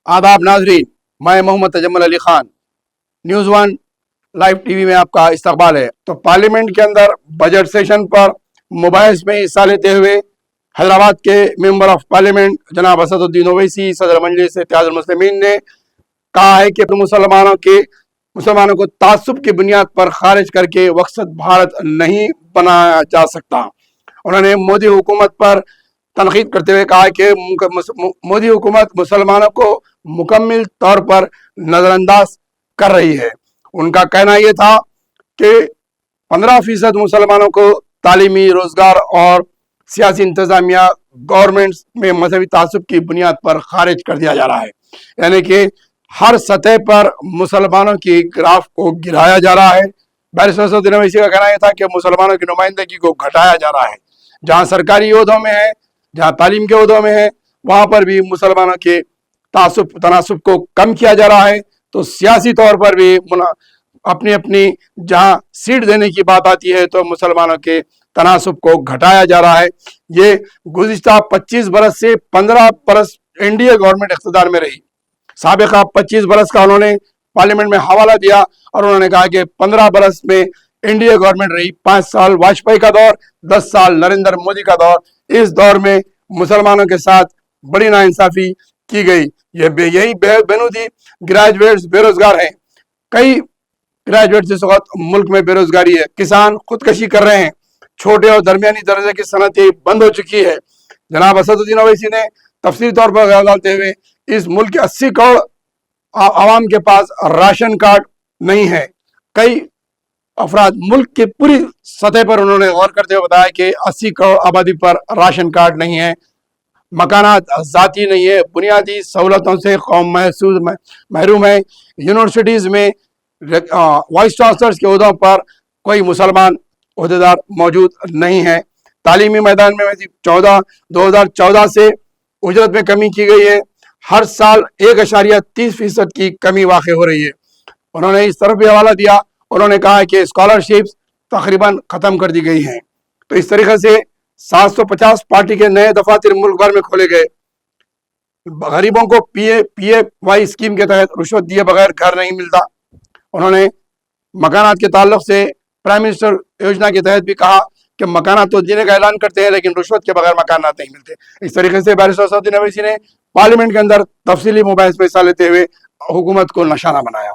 आदाब नाजरीन, मैं Mohammad Tajammul Ali Khan. News One live TV में आपका इस्तकबाल है। तो पार्लियामेंट के अंदर बजट सेशन पर मुबाहिस में हिस्सा लेते हुए हैदराबाद के मेंबर ऑफ पार्लियामेंट जनाब असदुद्दीन ओवैसी सदर मजलिस इत्तेहादुल मुस्लिमीन ने कहा है कि मुसलमानों को तासुब की बुनियाद पर खारिज करके वक्सत भारत नहीं बनाया जा सकता। उन्होंने मोदी हुकूमत पर तनकीद करते हुए कहा कि मोदी हुकूमत मुसलमानों को मुकम्मल तौर पर नज़रअंदाज कर रही है। उनका कहना यह था कि 15% मुसलमानों को तालीमी, रोजगार और सियासी इंतजामिया गवर्नमेंट में मजहबी तासुब की बुनियाद पर खारिज कर दिया जा रहा है। यानी कि हर सतह पर मुसलमानों की ग्राफ को गिराया जा रहा है। बैरिस्टर असदुद्दीन ओवैसी का कहना यह था कि मुसलमानों की नुमाइंदगी को घटाया जा रहा है। जहाँ सरकारी ओहदों में है, जहाँ तालीम के ओहदों में है, वहाँ पर भी मुसलमानों के तनासुब को कम किया जा रहा है। तो सियासी तौर पर भी अपनी अपनी जहाँ सीट देने की बात आती है तो मुसलमानों के तनासुब को घटाया जा रहा है। ये गुज़िश्ता 25 बरस से 15 बरस एनडीए गवर्नमेंट इख्तिदार में रही। साबिका 25 बरस का उन्होंने पार्लियामेंट में हवाला दिया और उन्होंने कहा कि 15 बरस में एनडीए गवर्नमेंट रही, 5 साल वाजपेयी का दौर, 10 साल नरेंद्र मोदी का दौर। इस दौर में मुसलमानों के साथ बड़ी नाइंसाफी की गई। यही बेनूदी ग्रेजुएट्स बेरोजगार हैं। कई ग्रेजुएट्स इस वक्त मुल्क में बेरोजगारी है। किसान खुदकशी कर रहे हैं। छोटे और दरमियानी दर्जे की सनतें बंद हो चुकी है। जनाब असदुद्दीन ओवैसी ने तफसीली तौर पर ख्याल डालते हुए इस मुल्क के 80 करोड़ आवाम के पास राशन कार्ड नहीं है। कई अफराद मुल्क की पूरी सतह पर उन्होंने गौर करते हुए बताया कि 80 करोड़ आबादी पर राशन कार्ड नहीं है, मकानात ज़ाती नहीं है, बुनियादी सहूलतों से कौम महरूम है। यूनिवर्सिटीज़ में वाइस चांसलर्स के ओहदों पर कोई मुसलमान ओहदेदार मौजूद नहीं है। तालीमी मैदान में 2014 से उजरत में कमी की गई है। हर साल 1.30% की कमी वाक़ हो रही है। उन्होंने इस तरफ भी हवाला दिया। उन्होंने कहा कि स्कॉलरशिप्स तकरीबन ख़त्म कर दी गई हैं। तो इस तरीके से 750 पार्टी के नए दफातर मुल्क भर में खोले गए। गरीबों को PAY स्कीम के तहत रुश्वत दिए बगैर घर नहीं मिलता। उन्होंने मकानात के ताल्लुक से प्राइम मिनिस्टर योजना के तहत भी कहा कि मकानात तो देने का ऐलान करते हैं लेकिन रुश्वत के बगैर मकानात नहीं मिलते। इस तरीके से बैरिस्टर असदुद्दीन ओवैसी ने पार्लियामेंट के अंदर तफसीली मुबाहिस में हिस्सा लेते हुए हुकूमत को निशाना बनाया।